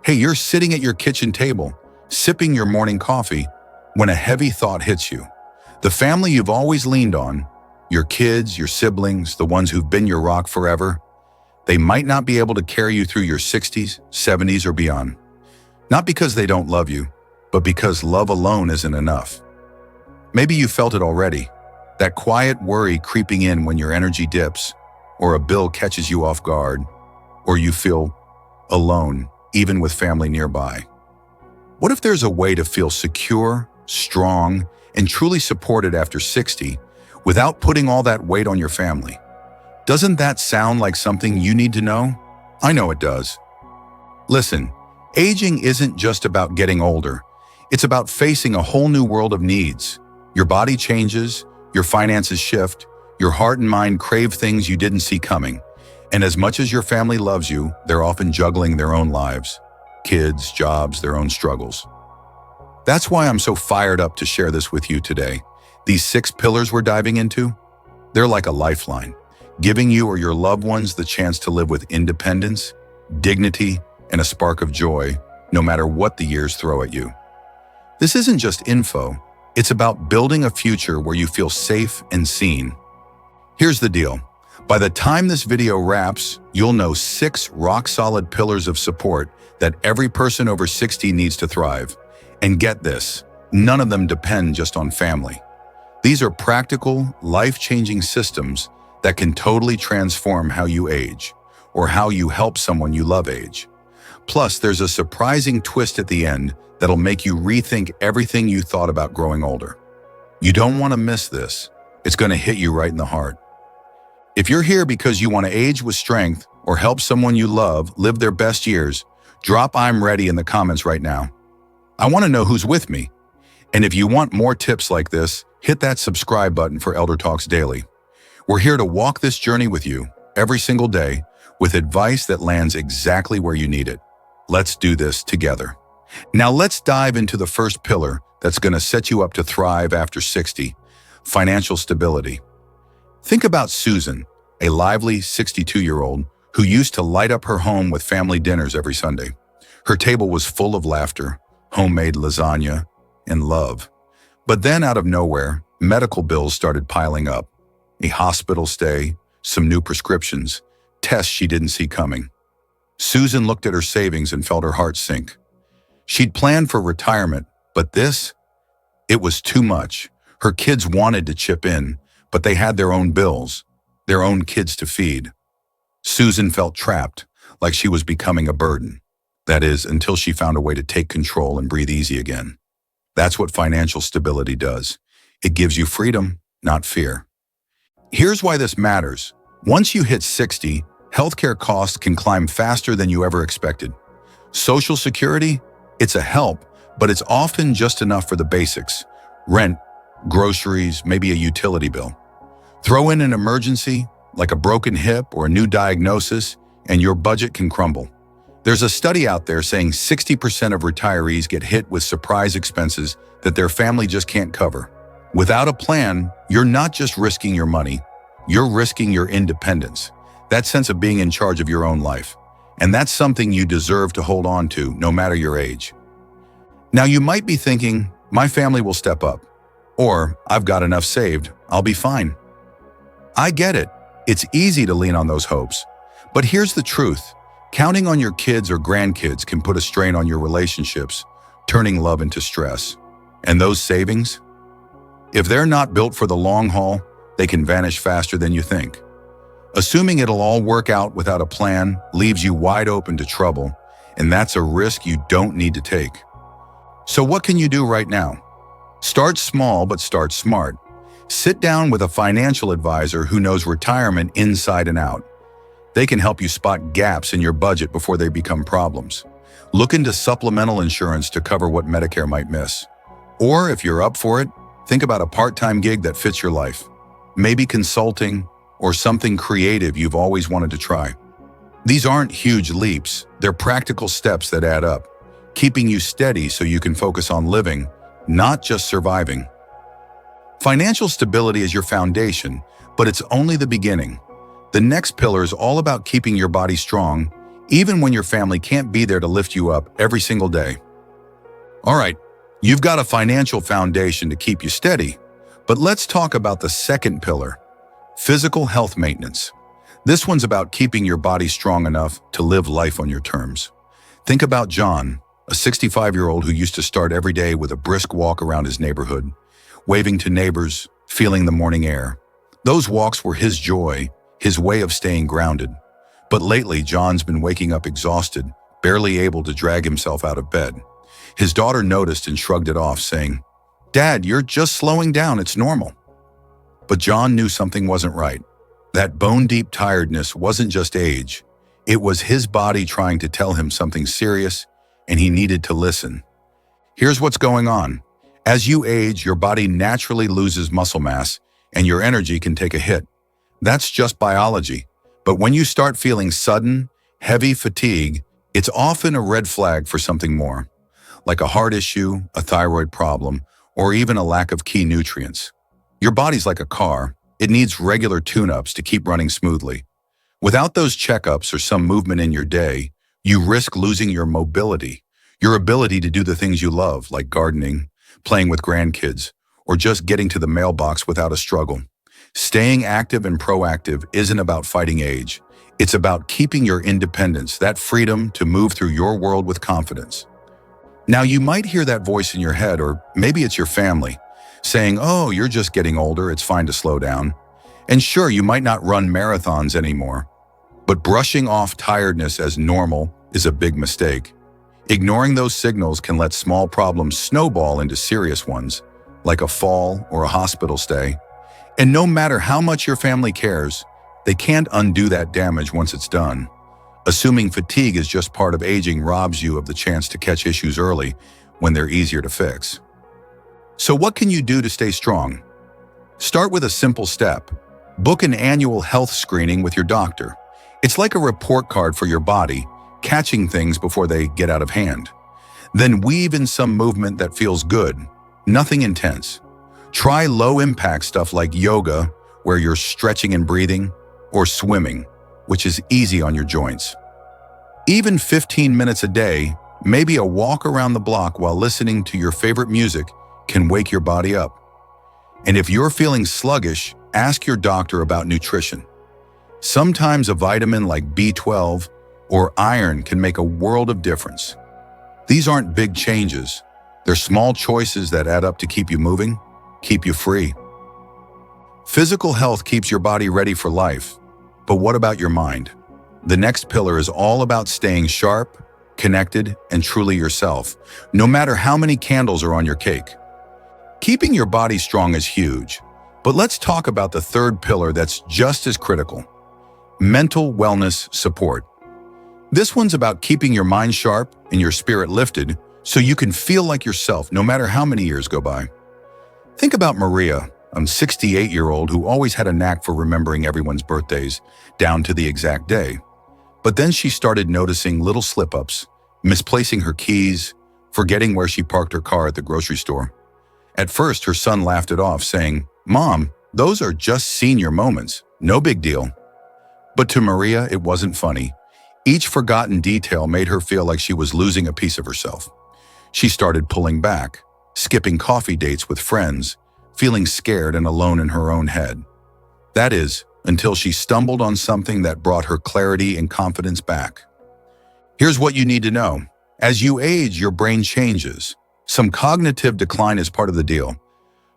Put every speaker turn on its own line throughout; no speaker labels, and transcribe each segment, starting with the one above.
Hey, you're sitting at your kitchen table, sipping your morning coffee, when a heavy thought hits you. The family you've always leaned on, your kids, your siblings, the ones who've been your rock forever, they might not be able to carry you through your 60s, 70s, or beyond. Not because they don't love you, but because love alone isn't enough. Maybe you felt it already, that quiet worry creeping in when your energy dips, or a bill catches you off guard, or you feel alone, even with family nearby. What if there's a way to feel secure, strong, and truly supported after 60 without putting all that weight on your family? Doesn't that sound like something you need to know? I know it does. Listen, aging isn't just about getting older. It's about facing a whole new world of needs. Your body changes, your finances shift, your heart and mind crave things you didn't see coming. And as much as your family loves you, they're often juggling their own lives, kids, jobs, their own struggles. That's why I'm so fired up to share this with you today. These 6 pillars we're diving into, they're like a lifeline, giving you or your loved ones the chance to live with independence, dignity, and a spark of joy, no matter what the years throw at you. This isn't just info, it's about building a future where you feel safe and seen. Here's the deal. By the time this video wraps, you'll know 6 rock-solid pillars of support that every person over 60 needs to thrive. And get this, none of them depend just on family. These are practical, life-changing systems that can totally transform how you age, or how you help someone you love age. Plus, there's a surprising twist at the end that'll make you rethink everything you thought about growing older. You don't want to miss this. It's going to hit you right in the heart. If you're here because you want to age with strength or help someone you love live their best years, drop "I'm ready" in the comments right now. I want to know who's with me. And if you want more tips like this, hit that subscribe button for ElderTalks Daily. We're here to walk this journey with you every single day with advice that lands exactly where you need it. Let's do this together. Now let's dive into the first pillar that's going to set you up to thrive after 60, financial stability. Think about Susan, a lively 62-year-old who used to light up her home with family dinners every Sunday. Her table was full of laughter, homemade lasagna, and love. But then out of nowhere, medical bills started piling up. A hospital stay, some new prescriptions, tests she didn't see coming. Susan looked at her savings and felt her heart sink. She'd planned for retirement, but it was too much. Her kids wanted to chip in, but they had their own bills, their own kids to feed. Susan felt trapped, like she was becoming a burden. That is, until she found a way to take control and breathe easy again. That's what financial stability does. It gives you freedom, not fear. Here's why this matters. Once you hit 60, healthcare costs can climb faster than you ever expected. Social Security? It's a help, but it's often just enough for the basics. Rent, groceries, maybe a utility bill. Throw in an emergency, like a broken hip or a new diagnosis, and your budget can crumble. There's a study out there saying 60% of retirees get hit with surprise expenses that their family just can't cover. Without a plan, you're not just risking your money, you're risking your independence, that sense of being in charge of your own life. And that's something you deserve to hold on to, no matter your age. Now you might be thinking, my family will step up, or I've got enough saved, I'll be fine. I get it. It's easy to lean on those hopes. But here's the truth. Counting on your kids or grandkids can put a strain on your relationships, turning love into stress. And those savings? If they're not built for the long haul, they can vanish faster than you think. Assuming it'll all work out without a plan leaves you wide open to trouble, and that's a risk you don't need to take. So what can you do right now? Start small, but start smart. Sit down with a financial advisor who knows retirement inside and out. They can help you spot gaps in your budget before they become problems. Look into supplemental insurance to cover what Medicare might miss. Or if you're up for it, think about a part-time gig that fits your life. Maybe consulting or something creative you've always wanted to try. These aren't huge leaps, they're practical steps that add up, keeping you steady so you can focus on living, not just surviving. Financial stability is your foundation, but it's only the beginning. The next pillar is all about keeping your body strong, even when your family can't be there to lift you up every single day. All right, you've got a financial foundation to keep you steady, but let's talk about the second pillar, physical health maintenance. This one's about keeping your body strong enough to live life on your terms. Think about John, a 65-year-old who used to start every day with a brisk walk around his neighborhood, waving to neighbors, feeling the morning air. Those walks were his joy, his way of staying grounded. But lately, John's been waking up exhausted, barely able to drag himself out of bed. His daughter noticed and shrugged it off, saying, "Dad, you're just slowing down, it's normal." But John knew something wasn't right. That bone-deep tiredness wasn't just age. It was his body trying to tell him something serious, and he needed to listen. Here's what's going on. As you age, your body naturally loses muscle mass, and your energy can take a hit. That's just biology. But when you start feeling sudden, heavy fatigue, it's often a red flag for something more, like a heart issue, a thyroid problem, or even a lack of key nutrients. Your body's like a car. It needs regular tune-ups to keep running smoothly. Without those checkups or some movement in your day, you risk losing your mobility, your ability to do the things you love, like gardening, playing with grandkids, or just getting to the mailbox without a struggle. Staying active and proactive isn't about fighting age. It's about keeping your independence, that freedom to move through your world with confidence. Now, you might hear that voice in your head, or maybe it's your family, saying, "Oh, you're just getting older, it's fine to slow down." And sure, you might not run marathons anymore, but brushing off tiredness as normal is a big mistake. Ignoring those signals can let small problems snowball into serious ones, like a fall or a hospital stay. And no matter how much your family cares, they can't undo that damage once it's done. Assuming fatigue is just part of aging robs you of the chance to catch issues early when they're easier to fix. So what can you do to stay strong? Start with a simple step. Book an annual health screening with your doctor. It's like a report card for your body, catching things before they get out of hand. Then weave in some movement that feels good, nothing intense. Try low-impact stuff like yoga, where you're stretching and breathing, or swimming, which is easy on your joints. Even 15 minutes a day, maybe a walk around the block while listening to your favorite music, can wake your body up. And if you're feeling sluggish, ask your doctor about nutrition. Sometimes a vitamin like B12 or iron can make a world of difference. These aren't big changes. They're small choices that add up to keep you moving, keep you free. Physical health keeps your body ready for life. But what about your mind? The next pillar is all about staying sharp, connected, and truly yourself, no matter how many candles are on your cake. Keeping your body strong is huge, but let's talk about the third pillar that's just as critical: mental wellness support. This one's about keeping your mind sharp and your spirit lifted so you can feel like yourself no matter how many years go by. Think about Maria, a 68-year-old who always had a knack for remembering everyone's birthdays, down to the exact day. But then she started noticing little slip-ups, misplacing her keys, forgetting where she parked her car at the grocery store. At first, her son laughed it off, saying, "Mom, those are just senior moments, no big deal." But to Maria, it wasn't funny. Each forgotten detail made her feel like she was losing a piece of herself. She started pulling back, skipping coffee dates with friends, feeling scared and alone in her own head. That is, until she stumbled on something that brought her clarity and confidence back. Here's what you need to know. As you age, your brain changes. Some cognitive decline is part of the deal.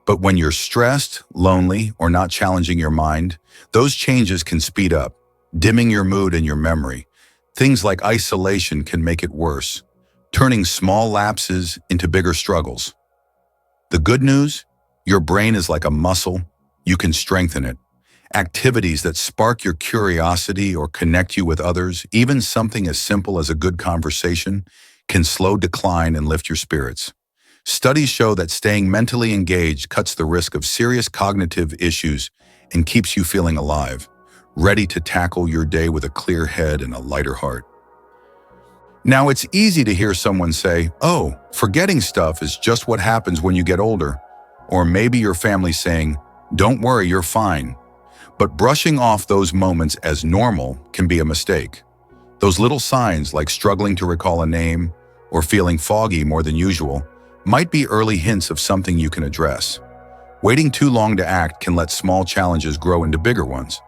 But when you're stressed, lonely, or not challenging your mind, those changes can speed up, dimming your mood and your memory. Things like isolation can make it worse, turning small lapses into bigger struggles. The good news? Your brain is like a muscle. You can strengthen it. Activities that spark your curiosity or connect you with others, even something as simple as a good conversation, can slow decline and lift your spirits. Studies show that staying mentally engaged cuts the risk of serious cognitive issues and keeps you feeling alive, ready to tackle your day with a clear head and a lighter heart. Now, it's easy to hear someone say, "Oh, forgetting stuff is just what happens when you get older." Or maybe your family saying, "Don't worry, you're fine." But brushing off those moments as normal can be a mistake. Those little signs, like struggling to recall a name or feeling foggy more than usual, might be early hints of something you can address. Waiting too long to act can let small challenges grow into bigger ones.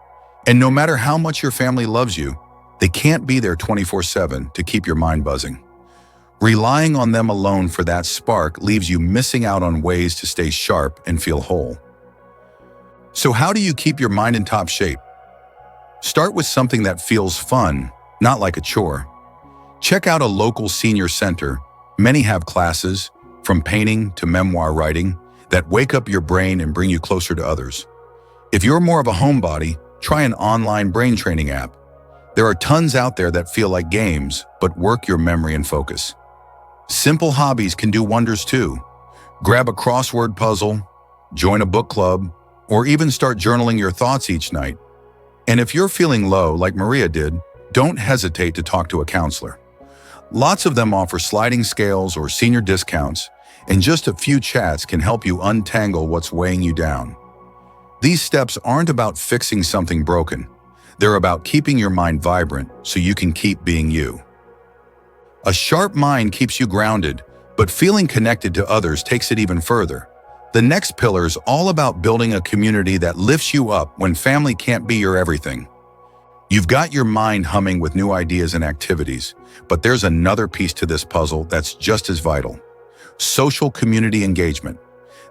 And no matter how much your family loves you, they can't be there 24/7 to keep your mind buzzing. Relying on them alone for that spark leaves you missing out on ways to stay sharp and feel whole. So how do you keep your mind in top shape? Start with something that feels fun, not like a chore. Check out a local senior center. Many have classes, from painting to memoir writing, that wake up your brain and bring you closer to others. If you're more of a homebody, try an online brain training app. There are tons out there that feel like games, but work your memory and focus. Simple hobbies can do wonders too. Grab a crossword puzzle, join a book club, or even start journaling your thoughts each night. And if you're feeling low, like Maria did, don't hesitate to talk to a counselor. Lots of them offer sliding scales or senior discounts, and just a few chats can help you untangle what's weighing you down. These steps aren't about fixing something broken. They're about keeping your mind vibrant so you can keep being you. A sharp mind keeps you grounded, but feeling connected to others takes it even further. The next pillar is all about building a community that lifts you up when family can't be your everything. You've got your mind humming with new ideas and activities, but there's another piece to this puzzle that's just as vital: social community engagement.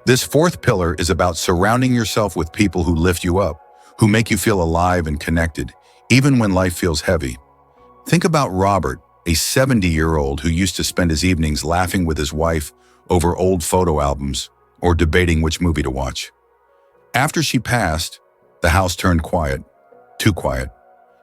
This fourth pillar is about surrounding yourself with people who lift you up, who make you feel alive and connected, even when life feels heavy. Think about Robert, a 70-year-old who used to spend his evenings laughing with his wife over old photo albums or debating which movie to watch. After she passed, the house turned quiet, too quiet.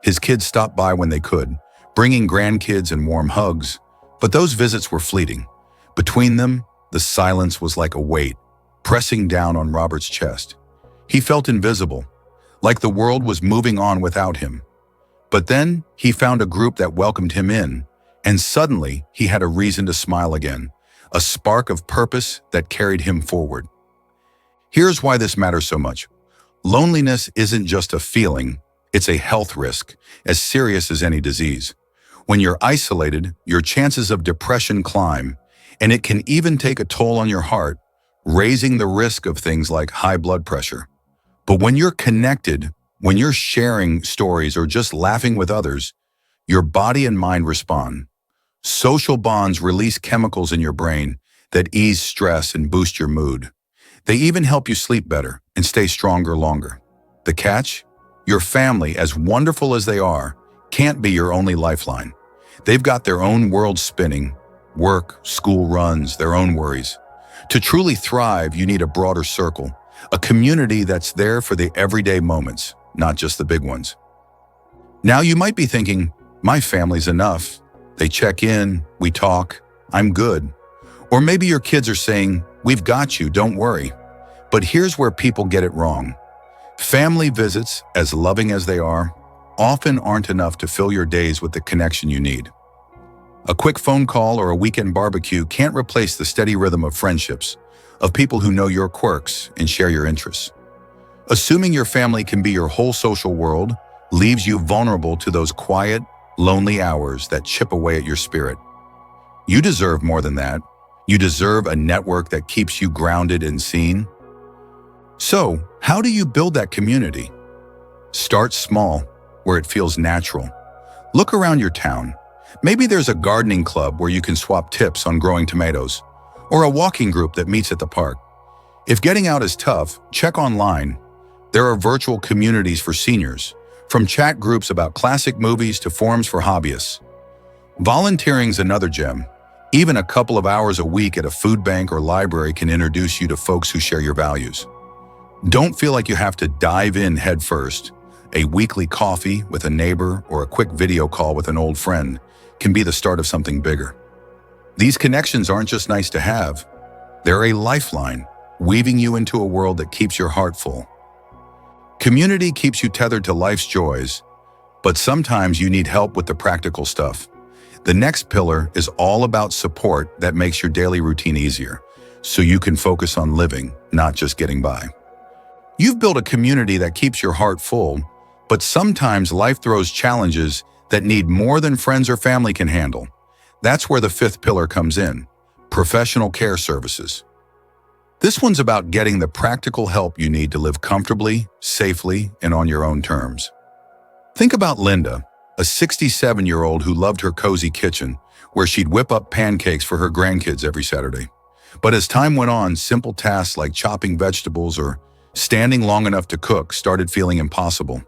His kids stopped by when they could, bringing grandkids and warm hugs, but those visits were fleeting. Between them, the silence was like a weight, pressing down on Robert's chest. He felt invisible, like the world was moving on without him. But then he found a group that welcomed him in, and suddenly he had a reason to smile again, a spark of purpose that carried him forward. Here's why this matters so much. Loneliness isn't just a feeling, it's a health risk, as serious as any disease. When you're isolated, your chances of depression climb, and it can even take a toll on your heart, raising the risk of things like high blood pressure. But when you're connected, when you're sharing stories or just laughing with others, your body and mind respond. Social bonds release chemicals in your brain that ease stress and boost your mood. They even help you sleep better and stay stronger longer. The catch? Your family, as wonderful as they are, can't be your only lifeline. They've got their own world spinning, work, school runs, their own worries. To truly thrive, you need a broader circle, a community that's there for the everyday moments, not just the big ones. Now you might be thinking, my family's enough. They check in, we talk, I'm good. Or maybe your kids are saying, we've got you, don't worry. But here's where people get it wrong. Family visits, as loving as they are, often aren't enough to fill your days with the connection you need. A quick phone call or a weekend barbecue can't replace the steady rhythm of friendships, of people who know your quirks and share your interests. Assuming your family can be your whole social world leaves you vulnerable to those quiet, lonely hours that chip away at your spirit. You deserve more than that. You deserve a network that keeps you grounded and seen. So, how do you build that community? Start small, where it feels natural. Look around your town. Maybe there's a gardening club where you can swap tips on growing tomatoes, or a walking group that meets at the park. If getting out is tough, check online. There are virtual communities for seniors, from chat groups about classic movies to forums for hobbyists. Volunteering's another gem. Even a couple of hours a week at a food bank or library can introduce you to folks who share your values. Don't feel like you have to dive in head first. A weekly coffee with a neighbor or a quick video call with an old friend can be the start of something bigger. These connections aren't just nice to have. They're a lifeline, weaving you into a world that keeps your heart full. Community keeps you tethered to life's joys, but sometimes you need help with the practical stuff. The next pillar is all about support that makes your daily routine easier, so you can focus on living, not just getting by. You've built a community that keeps your heart full, but sometimes life throws challenges that need more than friends or family can handle. That's where the fifth pillar comes in: professional care services. This one's about getting the practical help you need to live comfortably, safely, and on your own terms. Think about Linda, a 67-year-old who loved her cozy kitchen, where she'd whip up pancakes for her grandkids every Saturday. But as time went on, simple tasks like chopping vegetables or standing long enough to cook started feeling impossible.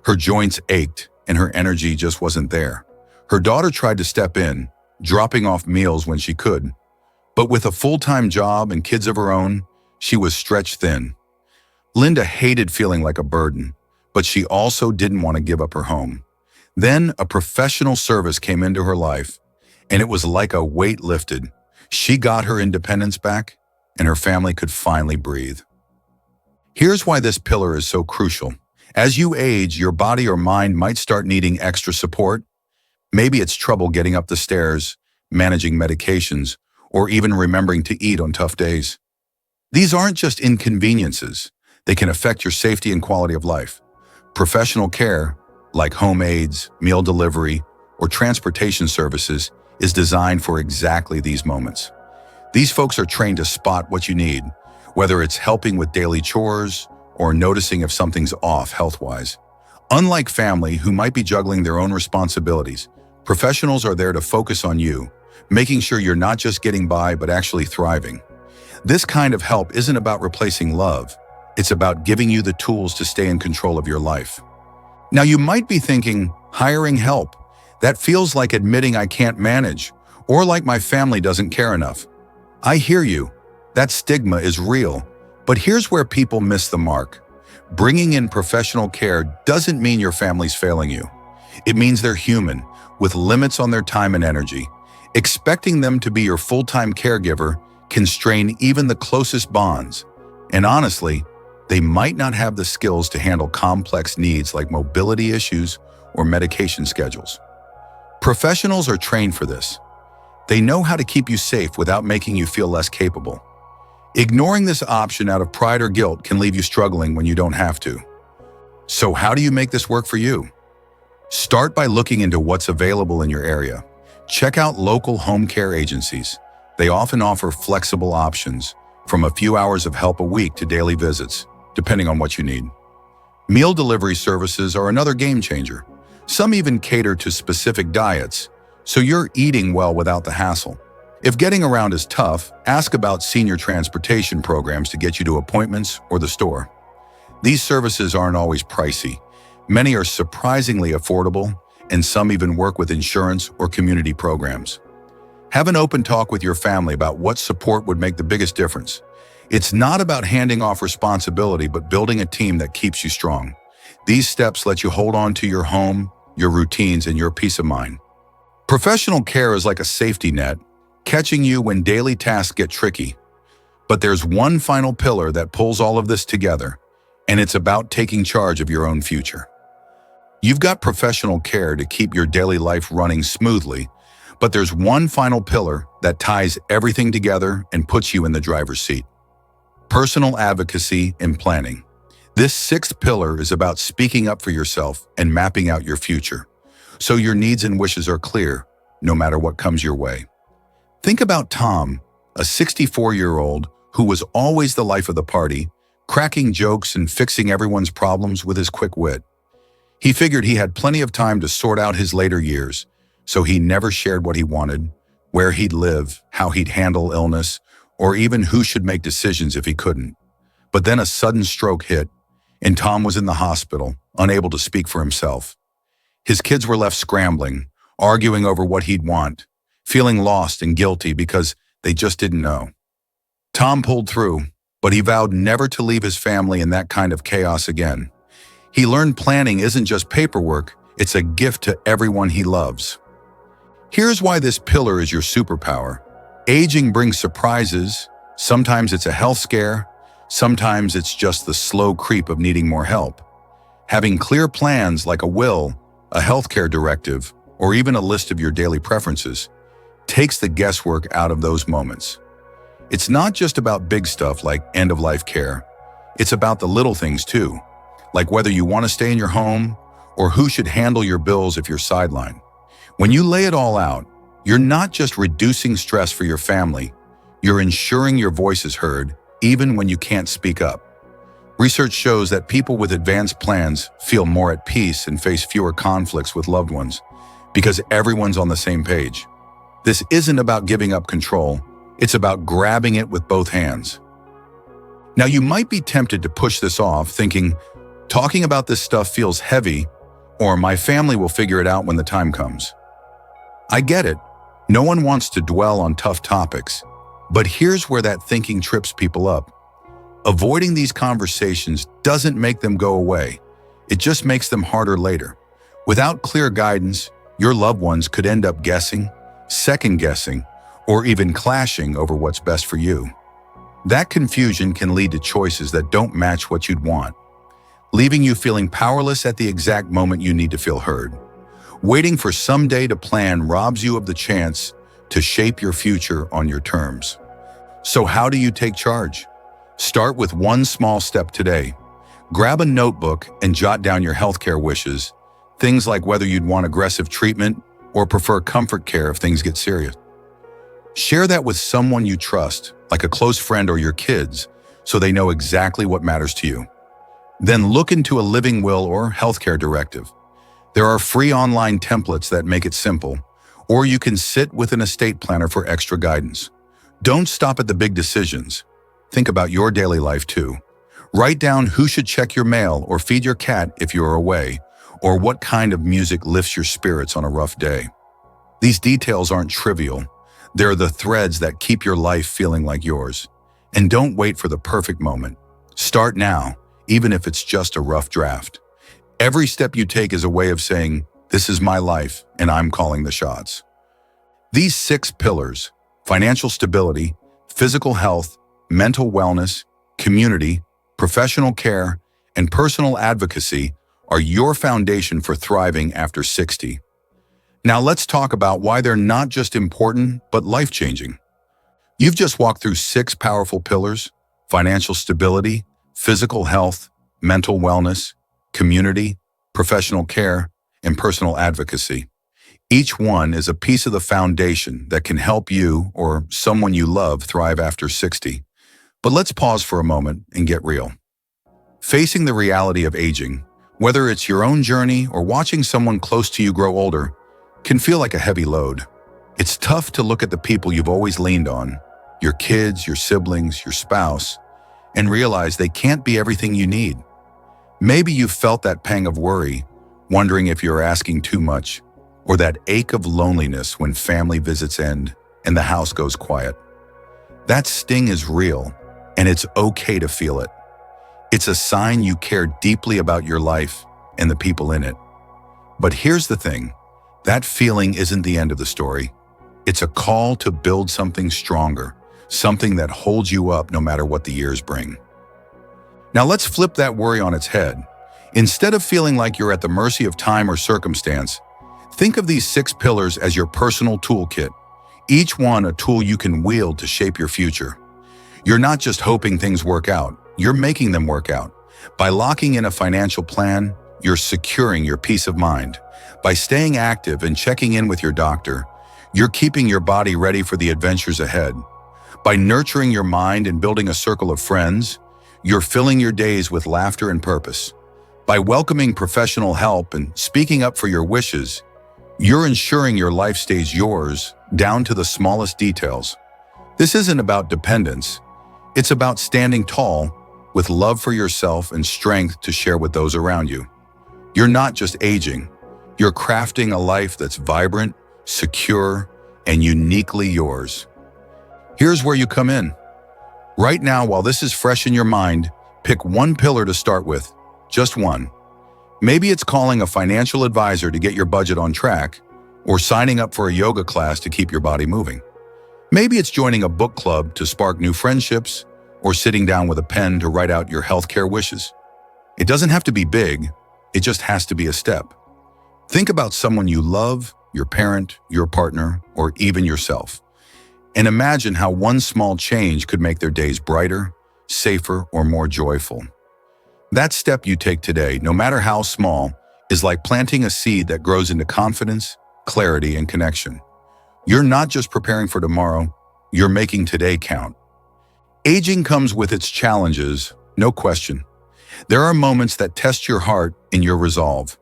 Her joints ached, and her energy just wasn't there. Her daughter tried to step in, dropping off meals when she could. But with a full-time job and kids of her own, she was stretched thin. Linda hated feeling like a burden, but she also didn't want to give up her home. Then a professional service came into her life, and it was like a weight lifted. She got her independence back, and her family could finally breathe. Here's why this pillar is so crucial. As you age, your body or mind might start needing extra support. Maybe it's trouble getting up the stairs, managing medications, or even remembering to eat on tough days. These aren't just inconveniences. They can affect your safety and quality of life. Professional care, like home aides, meal delivery, or transportation services, is designed for exactly these moments. These folks are trained to spot what you need, whether it's helping with daily chores or noticing if something's off health-wise. Unlike family, who might be juggling their own responsibilities, professionals are there to focus on you, making sure you're not just getting by but actually thriving. This kind of help isn't about replacing love. It's about giving you the tools to stay in control of your life. Now, you might be thinking, hiring help. That feels like admitting I can't manage, or like my family doesn't care enough. I hear you. That stigma is real. But here's where people miss the mark. Bringing in professional care doesn't mean your family's failing you. It means they're human, with limits on their time and energy. Expecting them to be your full-time caregiver can strain even the closest bonds. And honestly, they might not have the skills to handle complex needs like mobility issues or medication schedules. Professionals are trained for this. They know how to keep you safe without making you feel less capable. Ignoring this option out of pride or guilt can leave you struggling when you don't have to. So how do you make this work for you? Start by looking into what's available in your area. Check out local home care agencies. They often offer flexible options, from a few hours of help a week to daily visits, depending on what you need. Meal delivery services are another game changer. Some even cater to specific diets, so you're eating well without the hassle. If getting around is tough, ask about senior transportation programs to get you to appointments or the store. These services aren't always pricey. Many are surprisingly affordable, and some even work with insurance or community programs. Have an open talk with your family about what support would make the biggest difference. It's not about handing off responsibility, but building a team that keeps you strong. These steps let you hold on to your home, your routines, and your peace of mind. Professional care is like a safety net, catching you when daily tasks get tricky. But there's one final pillar that pulls all of this together, and it's about taking charge of your own future. You've got professional care to keep your daily life running smoothly, but there's one final pillar that ties everything together and puts you in the driver's seat: personal advocacy and planning. This sixth pillar is about speaking up for yourself and mapping out your future, so your needs and wishes are clear, no matter what comes your way. Think about Tom, a 64-year-old who was always the life of the party, cracking jokes and fixing everyone's problems with his quick wit. He figured he had plenty of time to sort out his later years, so he never shared what he wanted, where he'd live, how he'd handle illness, or even who should make decisions if he couldn't. But then a sudden stroke hit, and Tom was in the hospital, unable to speak for himself. His kids were left scrambling, arguing over what he'd want, feeling lost and guilty because they just didn't know. Tom pulled through, but he vowed never to leave his family in that kind of chaos again. He learned planning isn't just paperwork, it's a gift to everyone he loves. Here's why this pillar is your superpower. Aging brings surprises. Sometimes it's a health scare. Sometimes it's just the slow creep of needing more help. Having clear plans like a will, a healthcare directive, or even a list of your daily preferences takes the guesswork out of those moments. It's not just about big stuff like end-of-life care. It's about the little things too, like whether you want to stay in your home or who should handle your bills if you're sidelined. When you lay it all out, you're not just reducing stress for your family, you're ensuring your voice is heard, even when you can't speak up. Research shows that people with advanced plans feel more at peace and face fewer conflicts with loved ones, because everyone's on the same page. This isn't about giving up control, it's about grabbing it with both hands. Now, you might be tempted to push this off, thinking, talking about this stuff feels heavy, or my family will figure it out when the time comes. I get it. No one wants to dwell on tough topics, but here's where that thinking trips people up. Avoiding these conversations doesn't make them go away. It just makes them harder later. Without clear guidance, your loved ones could end up guessing, second-guessing, or even clashing over what's best for you. That confusion can lead to choices that don't match what you'd want, leaving you feeling powerless at the exact moment you need to feel heard. Waiting for someday to plan robs you of the chance to shape your future on your terms. So how do you take charge? Start with one small step today. Grab a notebook and jot down your healthcare wishes, things like whether you'd want aggressive treatment or prefer comfort care if things get serious. Share that with someone you trust, like a close friend or your kids, so they know exactly what matters to you. Then look into a living will or healthcare directive. There are free online templates that make it simple, or you can sit with an estate planner for extra guidance. Don't stop at the big decisions. Think about your daily life too. Write down who should check your mail or feed your cat if you're away, or what kind of music lifts your spirits on a rough day. These details aren't trivial. They're the threads that keep your life feeling like yours. And don't wait for the perfect moment. Start now, even if it's just a rough draft. Every step you take is a way of saying, this is my life and I'm calling the shots. These 6 pillars, financial stability, physical health, mental wellness, community, professional care, and personal advocacy, are your foundation for thriving after 60. Now let's talk about why they're not just important, but life-changing. You've just walked through 6 powerful pillars: financial stability, physical health, mental wellness, community, professional care, and personal advocacy. Each one is a piece of the foundation that can help you or someone you love thrive after 60. But let's pause for a moment and get real. Facing the reality of aging, whether it's your own journey or watching someone close to you grow older, can feel like a heavy load. It's tough to look at the people you've always leaned on, your kids, your siblings, your spouse, and realize they can't be everything you need. Maybe you've felt that pang of worry, wondering if you're asking too much, or that ache of loneliness when family visits end and the house goes quiet. That sting is real, and it's okay to feel it. It's a sign you care deeply about your life and the people in it. But here's the thing. That feeling isn't the end of the story. It's a call to build something stronger, something that holds you up no matter what the years bring. Now let's flip that worry on its head. Instead of feeling like you're at the mercy of time or circumstance, think of these 6 pillars as your personal toolkit, each one a tool you can wield to shape your future. You're not just hoping things work out, you're making them work out. By locking in a financial plan, you're securing your peace of mind. By staying active and checking in with your doctor, you're keeping your body ready for the adventures ahead. By nurturing your mind and building a circle of friends, you're filling your days with laughter and purpose. By welcoming professional help and speaking up for your wishes, you're ensuring your life stays yours, down to the smallest details. This isn't about dependence. It's about standing tall, with love for yourself and strength to share with those around you. You're not just aging. You're crafting a life that's vibrant, secure, and uniquely yours. Here's where you come in. Right now, while this is fresh in your mind, pick one pillar to start with, just one. Maybe it's calling a financial advisor to get your budget on track, or signing up for a yoga class to keep your body moving. Maybe it's joining a book club to spark new friendships, or sitting down with a pen to write out your healthcare wishes. It doesn't have to be big, it just has to be a step. Think about someone you love, your parent, your partner, or even yourself. And imagine how one small change could make their days brighter, safer, or more joyful. That step you take today, no matter how small, is like planting a seed that grows into confidence, clarity, and connection. You're not just preparing for tomorrow, you're making today count. Aging comes with its challenges, no question. There are moments that test your heart and your resolve.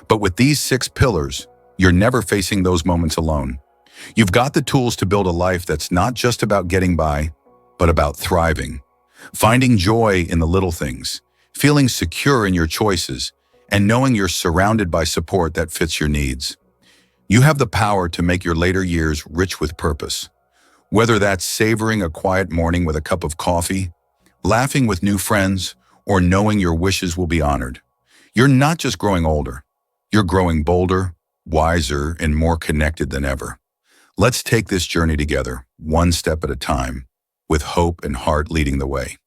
But with these 6 pillars, you're never facing those moments alone. You've got the tools to build a life that's not just about getting by, but about thriving. Finding joy in the little things, feeling secure in your choices, and knowing you're surrounded by support that fits your needs. You have the power to make your later years rich with purpose. Whether that's savoring a quiet morning with a cup of coffee, laughing with new friends, or knowing your wishes will be honored. You're not just growing older. You're growing bolder, wiser, and more connected than ever. Let's take this journey together, one step at a time, with hope and heart leading the way.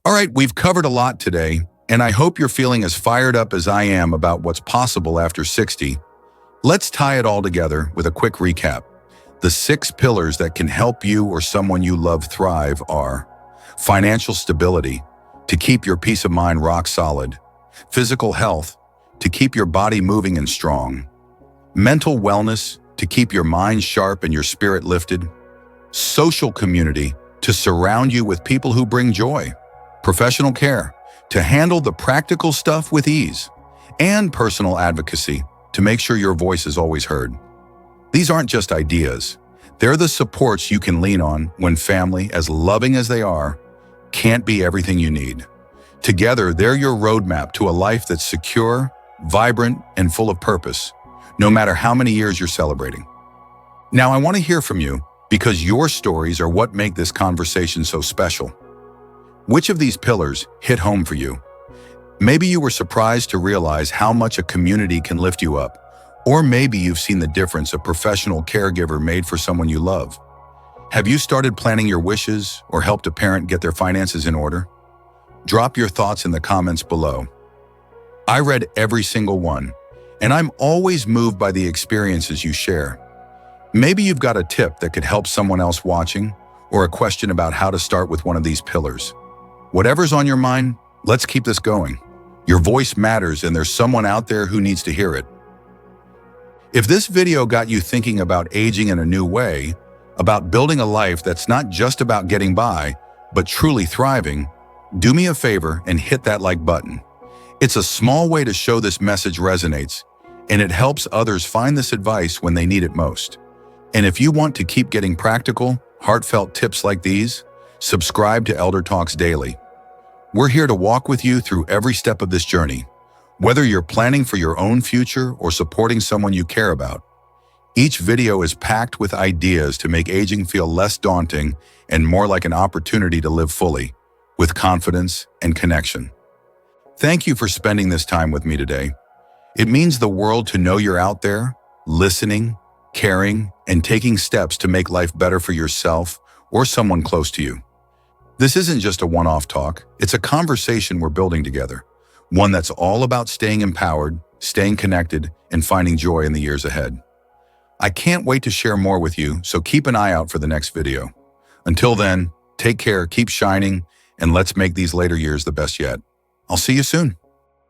All right, we've covered a lot today, and I hope you're feeling as fired up as I am about what's possible after 60. Let's tie it all together with a quick recap. The 6 pillars that can help you or someone you love thrive are financial stability, to keep your peace of mind rock solid, physical health, to keep your body moving and strong, mental wellness, to keep your mind sharp and your spirit lifted, social community, to surround you with people who bring joy, professional care, to handle the practical stuff with ease, and personal advocacy, to make sure your voice is always heard. These aren't just ideas. They're the supports you can lean on when family, as loving as they are, can't be everything you need. Together, they're your roadmap to a life that's secure, vibrant, and full of purpose, no matter how many years you're celebrating. Now, I want to hear from you because your stories are what make this conversation so special. Which of these pillars hit home for you? Maybe you were surprised to realize how much a community can lift you up. Or maybe you've seen the difference a professional caregiver made for someone you love. Have you started planning your wishes or helped a parent get their finances in order? Drop your thoughts in the comments below. I read every single one, and I'm always moved by the experiences you share. Maybe you've got a tip that could help someone else watching, or a question about how to start with one of these pillars. Whatever's on your mind, let's keep this going. Your voice matters, and there's someone out there who needs to hear it. If this video got you thinking about aging in a new way, about building a life that's not just about getting by, but truly thriving, do me a favor and hit that like button. It's a small way to show this message resonates, and it helps others find this advice when they need it most. And if you want to keep getting practical, heartfelt tips like these, subscribe to ElderTalks Daily. We're here to walk with you through every step of this journey. Whether you're planning for your own future or supporting someone you care about, each video is packed with ideas to make aging feel less daunting and more like an opportunity to live fully, with confidence and connection. Thank you for spending this time with me today. It means the world to know you're out there, listening, caring, and taking steps to make life better for yourself or someone close to you. This isn't just a one-off talk, it's a conversation we're building together. One that's all about staying empowered, staying connected, and finding joy in the years ahead. I can't wait to share more with you, so keep an eye out for the next video. Until then, take care, keep shining, and let's make these later years the best yet. I'll see you soon.